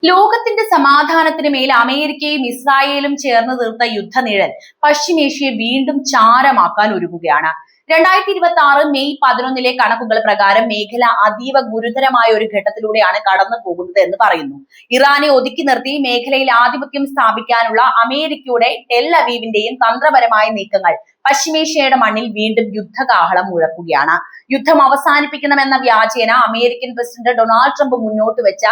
ലോകത്തിന്റെ സമാധാനത്തിന് മേൽ അമേരിക്കയും ഇസ്രായേലും ചേർന്ന് തീർത്ത യുദ്ധനിഴൽ പശ്ചിമേഷ്യയെ വീണ്ടും ചാരമാക്കാൻ ഒരുങ്ങുകയാണ്. 2026 മെയ് 11 കണക്കുകൾ പ്രകാരം മേഖല അതീവ ഗുരുതരമായ ഒരു ഘട്ടത്തിലൂടെയാണ് കടന്നു പോകുന്നത് എന്ന് പറയുന്നു. ഇറാനെ ഒതുക്കി നിർത്തി മേഖലയിൽ ആധിപത്യം സ്ഥാപിക്കാനുള്ള അമേരിക്കയുടെ ടെൽ അവീവിന്റെയും തന്ത്രപരമായ നീക്കങ്ങൾ പശ്ചിമേഷ്യയുടെ മണ്ണിൽ വീണ്ടും യുദ്ധകാഹളം മുഴക്കുകയാണ്. യുദ്ധം അവസാനിപ്പിക്കണമെന്ന വ്യാജേന അമേരിക്കൻ പ്രസിഡന്റ് ഡൊണാൾഡ് ട്രംപ് മുന്നോട്ട് വെച്ച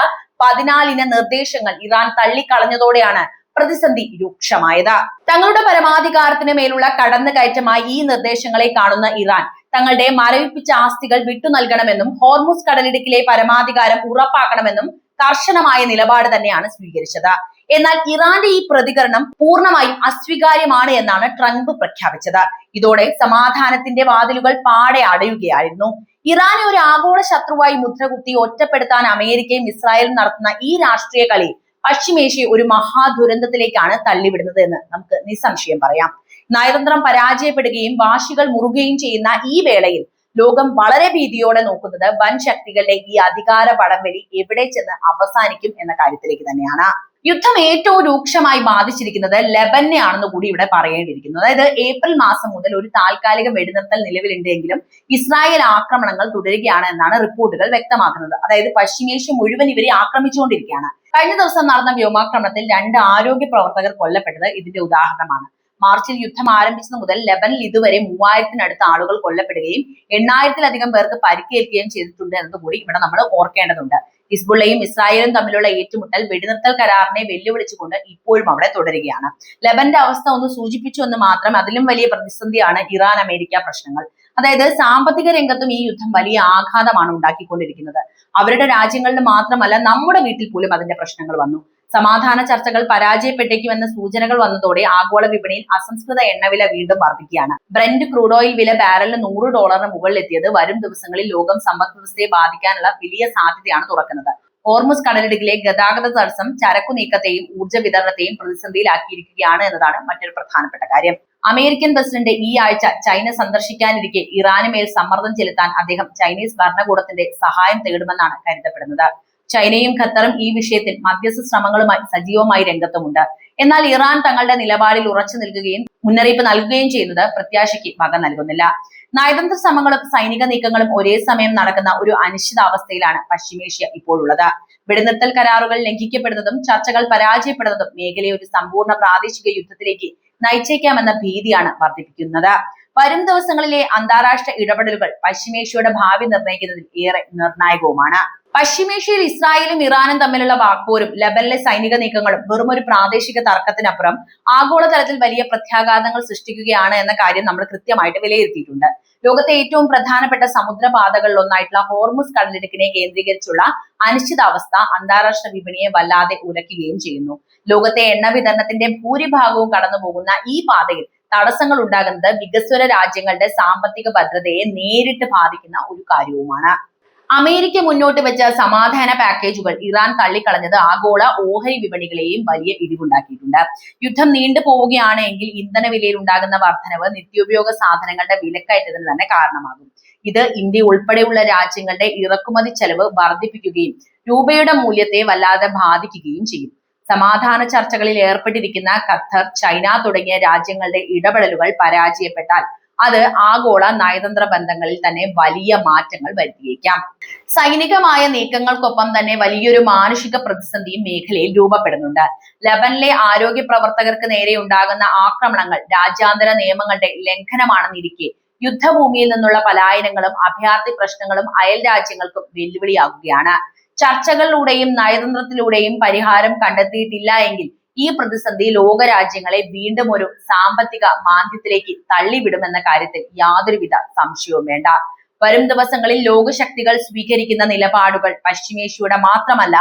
14 നിർദ്ദേശങ്ങൾ ഇറാൻ തള്ളിക്കളഞ്ഞതോടെയാണ് പ്രതിസന്ധി രൂക്ഷമായത്. തങ്ങളുടെ പരമാധികാരത്തിന് മേലുള്ള കടന്നുകയറ്റമായി ഈ നിർദ്ദേശങ്ങളെ കാണുന്ന ഇറാൻ തങ്ങളുടെ മരവിപ്പിച്ച ആസ്തികൾ വിട്ടു നൽകണമെന്നും ഹോർമുസ് കടലിടുക്കിലെ പരമാധികാരം ഉറപ്പാക്കണമെന്നും കർശനമായ നിലപാട് തന്നെയാണ് സ്വീകരിച്ചത്. എന്നാൽ ഇറാന്റെ ഈ പ്രതികരണം പൂർണ്ണമായും അസ്വീകാര്യമാണ് എന്നാണ് ട്രംപ് പ്രഖ്യാപിച്ചത്. ഇതോടെ സമാധാനത്തിന്റെ വാതിലുകൾ പാടെ അടയുകയായിരുന്നു. ഇറാനെ ഒരു ആഗോള ശത്രുവായി മുദ്രകുത്തി ഒറ്റപ്പെടുത്താൻ അമേരിക്കയും ഇസ്രായേലും നടത്തുന്ന ഈ രാഷ്ട്രീയ കളി പശ്ചിമേഷ്യയെ ഒരു മഹാദുരന്തത്തിലേക്കാണ് തള്ളിവിടുന്നത് എന്ന് നമുക്ക് നിസ്സംശയം പറയാം. നയതന്ത്രം പരാജയപ്പെടുകയും വാശികൾ മുറുകയും ചെയ്യുന്ന ഈ വേളയിൽ ലോകം വളരെ ഭീതിയോടെ നോക്കുന്നത് വൻ ശക്തികളുടെ ഈ അധികാര വടംവലി എവിടെ ചെന്ന് അവസാനിക്കും എന്ന കാര്യത്തിലേക്ക് തന്നെയാണ്. യുദ്ധം ഏറ്റവും രൂക്ഷമായി ബാധിച്ചിരിക്കുന്നത് ലെബനെ ആണെന്ന് കൂടി ഇവിടെ പറയേണ്ടിയിരിക്കുന്നു. അതായത് ഏപ്രിൽ മാസം മുതൽ ഒരു താൽക്കാലിക വെടിനിർത്തൽ നിലവിലുണ്ടെങ്കിലും ഇസ്രായേൽ ആക്രമണങ്ങൾ തുടരുകയാണ് എന്നാണ് റിപ്പോർട്ടുകൾ വ്യക്തമാക്കുന്നത്. അതായത് പശ്ചിമേഷ്യ മുഴുവൻ ഇവരെ ആക്രമിച്ചുകൊണ്ടിരിക്കുകയാണ്. കഴിഞ്ഞ ദിവസം നടന്ന വ്യോമാക്രമണത്തിൽ 2 ആരോഗ്യ പ്രവർത്തകർ കൊല്ലപ്പെട്ടത് ഇതിന്റെ ഉദാഹരണമാണ്. മാർച്ചിൽ യുദ്ധം ആരംഭിച്ചത് മുതൽ ലെബനിൽ ഇതുവരെ 3000-നടുത്ത് ആളുകൾ കൊല്ലപ്പെടുകയും 8000-ലധികം പേർക്ക് പരിക്കേൽക്കുകയും ചെയ്തിട്ടുണ്ട് എന്നതുകൂടി ഇവിടെ നമ്മൾ ഓർക്കേണ്ടതുണ്ട്. ഹിസ്ബുള്ളയും ഇസ്രായേലും തമ്മിലുള്ള ഏറ്റുമുട്ടൽ വെടിനിർത്തൽ കരാറിനെ വെല്ലുവിളിച്ചുകൊണ്ട് ഇപ്പോഴും അവിടെ തുടരുകയാണ്. ലെബന്റെ അവസ്ഥ ഒന്ന് സൂചിപ്പിച്ചു എന്ന് മാത്രം. അതിലും വലിയ പ്രതിസന്ധിയാണ് ഇറാൻ അമേരിക്ക പ്രശ്നങ്ങൾ. അതായത് സാമ്പത്തിക രംഗത്തും ഈ യുദ്ധം വലിയ ആഘാതമാണ് ഉണ്ടാക്കിക്കൊണ്ടിരിക്കുന്നത്. അവരുടെ രാജ്യങ്ങളിൽ മാത്രമല്ല, നമ്മുടെ വീട്ടിൽ പോലും അതിന്റെ പ്രശ്നങ്ങൾ വന്നു. സമാധാന ചർച്ചകൾ പരാജയപ്പെട്ടേക്കുമെന്ന സൂചനകൾ വന്നതോടെ ആഗോള വിപണിയിൽ അസംസ്കൃത എണ്ണവില വീണ്ടും വർദ്ധിക്കുകയാണ്. ബ്രന്റ് ക്രൂഡ് ഓയിൽ വില ബാരലിന് $100 മുകളിലെത്തിയത് വരും ദിവസങ്ങളിൽ ലോകം സമ്പദ് വ്യവസ്ഥയെ ബാധിക്കാനുള്ള വലിയ സാധ്യതയാണ് തുറക്കുന്നത്. ഹോർമുസ് കടലിടുക്കിലെ ഗതാഗത തടസ്സം ചരക്കു നീക്കത്തെയും ഊർജ്ജ വിതരണത്തെയും പ്രതിസന്ധിയിലാക്കിയിരിക്കുകയാണ് എന്നതാണ് മറ്റൊരു പ്രധാനപ്പെട്ട കാര്യം. അമേരിക്കൻ പ്രസിഡന്റ് ഈ ആഴ്ച ചൈന സന്ദർശിക്കാനിരിക്കെ ഇറാന് മേൽ സമ്മർദ്ദം ചെലുത്താൻ അദ്ദേഹം ചൈനീസ് ഭരണകൂടത്തിന്റെ സഹായം തേടുമെന്നാണ് കരുതപ്പെടുന്നത്. ചൈനയും ഖത്തറും ഈ വിഷയത്തിൽ മധ്യസ്ഥ ശ്രമങ്ങളുമായി സജീവമായി രംഗത്തുമുണ്ട്. എന്നാൽ ഇറാൻ തങ്ങളുടെ നിലപാടിൽ ഉറച്ചു നിൽക്കുകയും മുന്നറിയിപ്പ് നൽകുകയും ചെയ്യുന്നത് പ്രത്യാശയ്ക്ക് വക നൽകുന്നില്ല. നയതന്ത്ര ശ്രമങ്ങളും സൈനിക നീക്കങ്ങളും ഒരേ സമയം നടക്കുന്ന ഒരു അനിശ്ചിതാവസ്ഥയിലാണ് പശ്ചിമേഷ്യ ഇപ്പോഴുള്ളത്. വെടിനിർത്തൽ കരാറുകൾ ലംഘിക്കപ്പെടുന്നതും ചർച്ചകൾ പരാജയപ്പെടുന്നതും മേഖലയെ ഒരു സമ്പൂർണ്ണ പ്രാദേശിക യുദ്ധത്തിലേക്ക് നയിച്ചേക്കാമെന്ന ഭീതിയാണ് വർദ്ധിപ്പിക്കുന്നത്. വരും ദിവസങ്ങളിലെ അന്താരാഷ്ട്ര ഇടപെടലുകൾ പശ്ചിമേഷ്യയുടെ ഭാവി നിർണ്ണയിക്കുന്നതിൽ ഏറെ നിർണായകവുമാണ്. പശ്ചിമേഷ്യയിൽ ഇസ്രായേലും ഇറാനും തമ്മിലുള്ള വാക്പോരും ലെബനിലെ സൈനിക നീക്കങ്ങളും വെറും ഒരു പ്രാദേശിക തർക്കത്തിനപ്പുറം ആഗോളതലത്തിൽ വലിയ പ്രത്യാഘാതങ്ങൾ സൃഷ്ടിക്കുകയാണ് എന്ന കാര്യം നമ്മൾ കൃത്യമായിട്ട് വിലയിരുത്തിയിട്ടുണ്ട്. ലോകത്തെ ഏറ്റവും പ്രധാനപ്പെട്ട സമുദ്രപാതകളിൽ ഒന്നായിട്ടുള്ള ഹോർമുസ് കടലിടുക്കിനെ കേന്ദ്രീകരിച്ചുള്ള അനിശ്ചിതാവസ്ഥ അന്താരാഷ്ട്ര വിപണിയെ വല്ലാതെ ഉലയ്ക്കുകയും ചെയ്യുന്നു. ലോകത്തെ എണ്ണ വിതരണത്തിന്റെ ഭൂരിഭാഗവും കടന്നുപോകുന്ന ഈ പാതയിൽ തടസ്സങ്ങൾ ഉണ്ടാകുന്നത് വികസ്വര രാജ്യങ്ങളുടെ സാമ്പത്തിക ഭദ്രതയെ നേരിട്ട് ബാധിക്കുന്ന ഒരു കാര്യവുമാണ്. അമേരിക്ക മുന്നോട്ട് വെച്ച സമാധാന പാക്കേജുകൾ ഇറാൻ തള്ളിക്കളഞ്ഞത് ആഗോള ഓഹരി വിപണികളെയും വലിയ ഇടിവുണ്ടാക്കിയിട്ടുണ്ട്. യുദ്ധം നീണ്ടു പോവുകയാണ് എങ്കിൽ ഇന്ധന വിലയിൽ ഉണ്ടാകുന്ന വർധനവ് നിത്യോപയോഗ സാധനങ്ങളുടെ വിലക്കയറ്റത്തിന് തന്നെ കാരണമാകും. ഇത് ഇന്ത്യ ഉൾപ്പെടെയുള്ള രാജ്യങ്ങളുടെ ഇറക്കുമതി ചെലവ് വർദ്ധിപ്പിക്കുകയും രൂപയുടെ മൂല്യത്തെ വല്ലാതെ ബാധിക്കുകയും ചെയ്യും. സമാധാന ചർച്ചകളിൽ ഏർപ്പെട്ടിരിക്കുന്ന ഖത്തർ, ചൈന തുടങ്ങിയ രാജ്യങ്ങളുടെ ഇടപെടലുകൾ പരാജയപ്പെട്ടാൽ അത് ആഗോള നയതന്ത്ര ബന്ധങ്ങളിൽ തന്നെ വലിയ മാറ്റങ്ങൾ വരുത്തിയേക്കാം. സൈനികമായ നീക്കങ്ങൾക്കൊപ്പം തന്നെ വലിയൊരു മാനുഷിക പ്രതിസന്ധിയും മേഖലയിൽ രൂപപ്പെടുന്നുണ്ട്. ലെബനിലെ ആരോഗ്യ പ്രവർത്തകർക്ക് നേരെ ഉണ്ടാകുന്ന ആക്രമണങ്ങൾ രാജ്യാന്തര നിയമങ്ങളുടെ ലംഘനമാണെന്നിരിക്കെ യുദ്ധഭൂമിയിൽ നിന്നുള്ള പലായനങ്ങളും അഭയാർത്ഥി പ്രശ്നങ്ങളും അയൽ രാജ്യങ്ങൾക്കും വെല്ലുവിളിയാകുകയാണ്. ചർച്ചകളിലൂടെയും നയതന്ത്രത്തിലൂടെയും പരിഹാരം കണ്ടെത്തിയിട്ടില്ല എങ്കിൽ ഈ പ്രതിസന്ധി ലോകരാജ്യങ്ങളെ വീണ്ടും ഒരു സാമ്പത്തിക മാന്ദ്യത്തിലേക്ക് തള്ളിവിടുമെന്ന കാര്യത്തിൽ യാതൊരുവിധ സംശയവും വേണ്ട. വരും ദിവസങ്ങളിൽ ലോകശക്തികൾ സ്വീകരിക്കുന്ന നിലപാടുകൾ പശ്ചിമേഷ്യയുടെ മാത്രമല്ല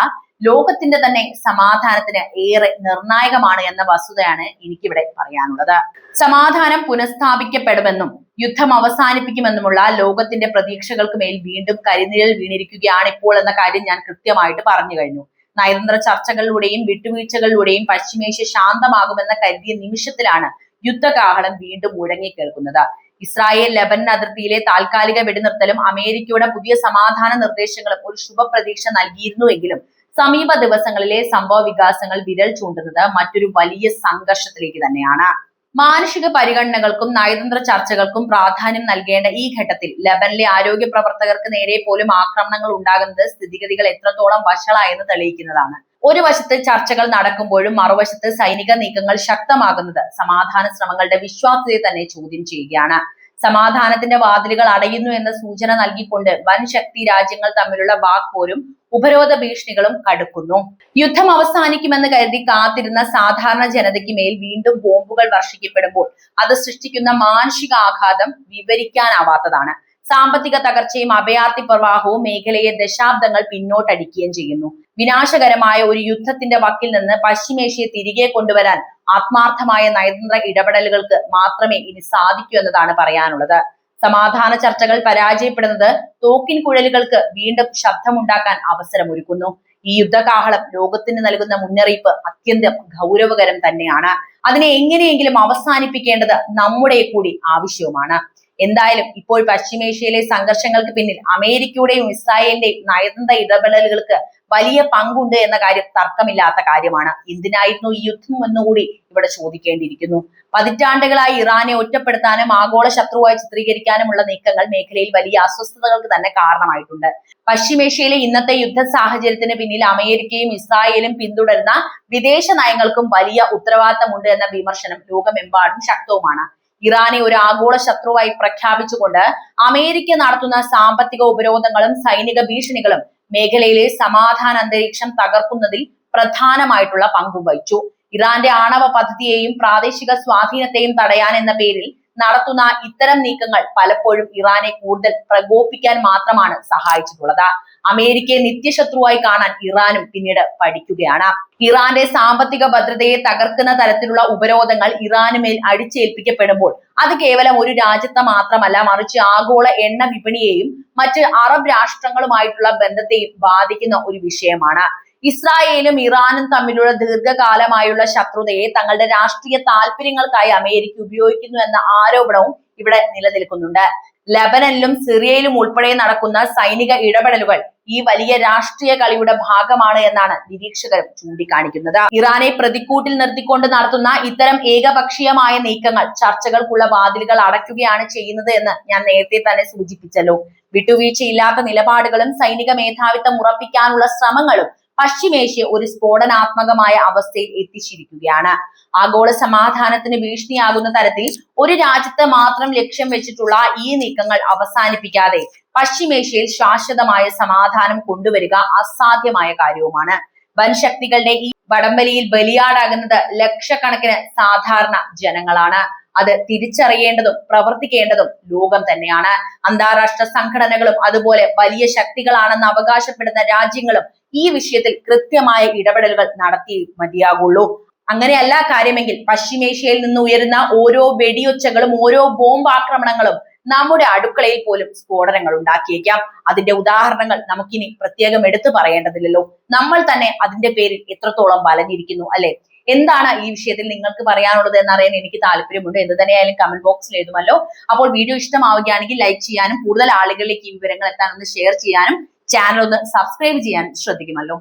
ലോകത്തിന്റെ തന്നെ സമാധാനത്തിന് ഏറെ നിർണായകമാണ് എന്ന വസ്തുതയാണ് എനിക്കിവിടെ പറയാനുള്ളത്. സമാധാനം പുനഃസ്ഥാപിക്കപ്പെടുമെന്നും യുദ്ധം അവസാനിപ്പിക്കുമെന്നുമുള്ള ലോകത്തിന്റെ പ്രതീക്ഷകൾക്ക് മേൽ വീണ്ടും കരിനിഴൽ വീണിരിക്കുകയാണ് ഇപ്പോൾ എന്ന കാര്യം ഞാൻ കൃത്യമായിട്ട് പറഞ്ഞു കഴിഞ്ഞു. നയതന്ത്ര ചർച്ചകളിലൂടെയും വിട്ടുവീഴ്ചകളിലൂടെയും പശ്ചിമേഷ്യ ശാന്തമാകുമെന്ന കരുതിയ നിമിഷത്തിലാണ് യുദ്ധകാഹളം വീണ്ടും മുഴങ്ങിക്കേൾക്കുന്നത്. ഇസ്രായേൽ ലെബനൻ അതിർത്തിയിലെ താൽക്കാലിക വെടിനിർത്തലും അമേരിക്കയുടെ പുതിയ സമാധാന നിർദ്ദേശങ്ങളും ഒരു ശുഭപ്രതീക്ഷ നൽകിയിരുന്നുവെങ്കിലും സമീപ ദിവസങ്ങളിലെ സംഭവ വികാസങ്ങൾ വിരൽ ചൂണ്ടുന്നത് മറ്റൊരു വലിയ സംഘർഷത്തിലേക്ക് തന്നെയാണ്. മാനുഷിക പരിഗണനകൾക്കും നയതന്ത്ര ചർച്ചകൾക്കും പ്രാധാന്യം നൽകേണ്ട ഈ ഘട്ടത്തിൽ ലബനനിലെ ആരോഗ്യ പ്രവർത്തകർക്ക് നേരെ പോലും ആക്രമണങ്ങൾ ഉണ്ടാകുന്നത് സ്ഥിതിഗതികൾ എത്രത്തോളം വഷളായെന്ന് തെളിയിക്കുന്നതാണ്. ഒരു വശത്ത് ചർച്ചകൾ നടക്കുമ്പോഴും മറുവശത്ത് സൈനിക നീക്കങ്ങൾ ശക്തമാകുന്നത് സമാധാന ശ്രമങ്ങളുടെ വിശ്വാസ്യതയെ തന്നെ ചോദ്യം ചെയ്യുകയാണ്. സമാധാനത്തിന്റെ വാതിലുകൾ അടയുന്നു എന്ന സൂചന നൽകിക്കൊണ്ട് വൻ ശക്തി രാജ്യങ്ങൾ തമ്മിലുള്ള വാക്പോരും ഉപരോധ ഭീഷണികളും കടുക്കുന്നു. യുദ്ധം അവസാനിക്കുമെന്ന് കരുതി കാത്തിരുന്ന സാധാരണ ജനതയ്ക്ക് മേൽ വീണ്ടും ബോംബുകൾ വർഷിക്കപ്പെടുമ്പോൾ അത് സൃഷ്ടിക്കുന്ന മാനസിക ആഘാതം വിവരിക്കാനാവാത്തതാണ്. സാമ്പത്തിക തകർച്ചയും അഭയാർത്ഥി പ്രവാഹവും മേഖലയെ ദശാബ്ദങ്ങൾ പിന്നോട്ടടിക്കുകയും ചെയ്യുന്നു. വിനാശകരമായ ഒരു യുദ്ധത്തിന്റെ വക്കിൽ നിന്ന് പശ്ചിമേഷ്യയെ തിരികെ കൊണ്ടുവരാൻ ആത്മാർത്ഥമായ നയതന്ത്ര ഇടപെടലുകൾക്ക് മാത്രമേ ഇനി സാധിക്കൂ എന്നതാണ് പറയാനുള്ളത്. സമാധാന ചർച്ചകൾ പരാജയപ്പെടുന്നത് തോക്കിൻ കുഴലുകൾക്ക് വീണ്ടും ശബ്ദമുണ്ടാക്കാൻ അവസരമൊരുക്കുന്നു. ഈ യുദ്ധകാഹളം ലോകത്തിന് നൽകുന്ന മുന്നറിയിപ്പ് അത്യന്തം ഗൗരവകരം തന്നെയാണ്. അതിനെ എങ്ങനെയെങ്കിലും അവസാനിപ്പിക്കേണ്ടത് നമ്മുടെ കൂടി ആവശ്യവുമാണ്. എന്തായാലും ഇപ്പോൾ പശ്ചിമേഷ്യയിലെ സംഘർഷങ്ങൾക്ക് പിന്നിൽ അമേരിക്കയുടെയും ഇസ്രായേലിന്റെയും നയതന്ത്ര ഇടപെടലുകൾക്ക് വലിയ പങ്കുണ്ട് എന്ന കാര്യം തർക്കമില്ലാത്ത കാര്യമാണ്. എന്തിനായിരുന്നു ഈ യുദ്ധം എന്നുകൂടി ഇവിടെ ചോദിക്കേണ്ടിയിരിക്കുന്നു. പതിറ്റാണ്ടുകളായി ഇറാനെ ഒറ്റപ്പെടുത്താനും ആഗോള ശത്രുവായി ചിത്രീകരിക്കാനുമുള്ള നീക്കങ്ങൾ മേഖലയിൽ വലിയ അസ്വസ്ഥതകൾക്ക് തന്നെ കാരണമായിട്ടുണ്ട്. പശ്ചിമേഷ്യയിലെ ഇന്നത്തെ യുദ്ധ സാഹചര്യത്തിന് പിന്നിൽ അമേരിക്കയും ഇസ്രായേലും പിന്തുടരുന്ന വിദേശ നയങ്ങൾക്കും വലിയ ഉത്തരവാദിത്തമുണ്ട് എന്ന വിമർശനം ലോകമെമ്പാടും ശക്തവുമാണ്. ഇറാനെ ഒരു ആഗോള ശത്രുവായി പ്രഖ്യാപിച്ചുകൊണ്ട് അമേരിക്ക നടത്തുന്ന സാമ്പത്തിക ഉപരോധങ്ങളും സൈനിക ഭീഷണികളും മേഖലയിലെ സമാധാന അന്തരീക്ഷം തകർക്കുന്നതിൽ പ്രധാനമായിട്ടുള്ള പങ്കും വഹിച്ചു. ഇറാന്റെ ആണവ പദ്ധതിയെയും പ്രാദേശിക സ്വാധീനത്തെയും തടയാൻ എന്ന പേരിൽ നടത്തുന്ന ഇത്തരം നീക്കങ്ങൾ പലപ്പോഴും ഇറാനെ കൂടുതൽ പ്രകോപിപ്പിക്കാൻ മാത്രമാണ് സഹായിച്ചിട്ടുള്ളത്. അമേരിക്കയെ നിത്യശത്രുവായി കാണാൻ ഇറാനും പിന്നീട് പഠിക്കുകയാണ്. ഇറാന്റെ സാമ്പത്തിക ഭദ്രതയെ തകർക്കുന്ന തരത്തിലുള്ള ഉപരോധങ്ങൾ ഇറാനുമേൽ അടിച്ചേൽപ്പിക്കപ്പെടുമ്പോൾ അത് കേവലം ഒരു രാജ്യത്തെ മാത്രമല്ല, മറിച്ച് ആഗോള എണ്ണ വിപണിയെയും മറ്റ് അറബ് രാഷ്ട്രങ്ങളുമായിട്ടുള്ള ബന്ധത്തെയും ബാധിക്കുന്ന ഒരു വിഷയമാണ്. ഇസ്രായേലും ഇറാനും തമ്മിലുള്ള ദീർഘകാലമായുള്ള ശത്രുതയെ തങ്ങളുടെ രാഷ്ട്രീയ താല്പര്യങ്ങൾക്കായി അമേരിക്ക ഉപയോഗിക്കുന്നു എന്ന ആരോപണവും ഇവിടെ നിലനിൽക്കുന്നുണ്ട്. ലബനനിലും സിറിയയിലും ഉൾപ്പെടെ നടക്കുന്ന സൈനിക ഇടപെടലുകൾ ഈ വലിയ രാഷ്ട്രീയ കളിയുടെ ഭാഗമാണ് എന്നാണ് നിരീക്ഷകരും ചൂണ്ടിക്കാണിക്കുന്നത്. ഇറാനെ പ്രതിക്കൂട്ടിൽ നിർത്തിക്കൊണ്ട് നടത്തുന്ന ഇത്തരം ഏകപക്ഷീയമായ നീക്കങ്ങൾ ചർച്ചകൾക്കുള്ള വാതിലുകൾ അടയ്ക്കുകയാണ് ചെയ്യുന്നത് എന്ന് ഞാൻ നേരത്തെ തന്നെ സൂചിപ്പിച്ചല്ലോ. വിട്ടുവീഴ്ചയില്ലാത്ത നിലപാടുകളും സൈനിക മേധാവിത്വം ഉറപ്പിക്കാനുള്ള ശ്രമങ്ങളും പശ്ചിമേഷ്യ ഒരു സ്ഫോടനാത്മകമായ അവസ്ഥയിൽ എത്തിച്ചിരിക്കുകയാണ്. ആഗോള സമാധാനത്തിന് ഭീഷണിയാകുന്ന തരത്തിൽ ഒരു രാജ്യത്തെ മാത്രം ലക്ഷ്യം വെച്ചിട്ടുള്ള ഈ നീക്കങ്ങൾ അവസാനിപ്പിക്കാതെ പശ്ചിമേഷ്യയിൽ ശാശ്വതമായ സമാധാനം കൊണ്ടുവരിക അസാധ്യമായ കാര്യവുമാണ്. വൻ ശക്തികളുടെ ഈ വടംവലിയിൽ ബലിയാടാകുന്നത് ലക്ഷക്കണക്കിന് സാധാരണ ജനങ്ങളാണ്. അത് തിരിച്ചറിയേണ്ടതും പ്രവർത്തിക്കേണ്ടതും ലോകം തന്നെയാണ്. അന്താരാഷ്ട്ര സംഘടനകളും അതുപോലെ വലിയ ശക്തികളാണെന്ന് അവകാശപ്പെടുന്ന രാജ്യങ്ങളും ഈ വിഷയത്തിൽ കൃത്യമായ ഇടപെടലുകൾ നടത്തി മതിയാകുള്ളൂ. അങ്ങനെയല്ല കാര്യമെങ്കിൽ പശ്ചിമേഷ്യയിൽ നിന്ന് ഉയരുന്ന ഓരോ വെടിയൊച്ചകളും ഓരോ ബോംബ് ആക്രമണങ്ങളും നമ്മുടെ അടുക്കളയിൽ പോലും സ്ഫോടനങ്ങൾ ഉണ്ടാക്കിയേക്കാം. അതിന്റെ ഉദാഹരണങ്ങൾ നമുക്കിനി പ്രത്യേകം എടുത്തു പറയേണ്ടതില്ലല്ലോ. നമ്മൾ തന്നെ അതിന്റെ പേരിൽ എത്രത്തോളം വലഞ്ഞിരിക്കുന്നു അല്ലെ? എന്താണ് ഈ വിഷയത്തിൽ നിങ്ങൾക്ക് പറയാനുള്ളത് എന്നറിയാൻ എനിക്ക് താല്പര്യമുണ്ട്. എന്ത് തന്നെയായാലും കമന്റ് ബോക്സിൽ എഴുതുമല്ലോ. അപ്പോൾ വീഡിയോ ഇഷ്ടമാവുകയാണെങ്കിൽ ലൈക്ക് ചെയ്യാനും കൂടുതൽ ആളുകളിലേക്ക് ഈ വിവരങ്ങൾ എത്താൻ ഒന്ന് ഷെയർ ചെയ്യാനും ചാനൽ ഒന്ന് സബ്സ്ക്രൈബ് ചെയ്യാനും ശ്രദ്ധിക്കുമല്ലോ.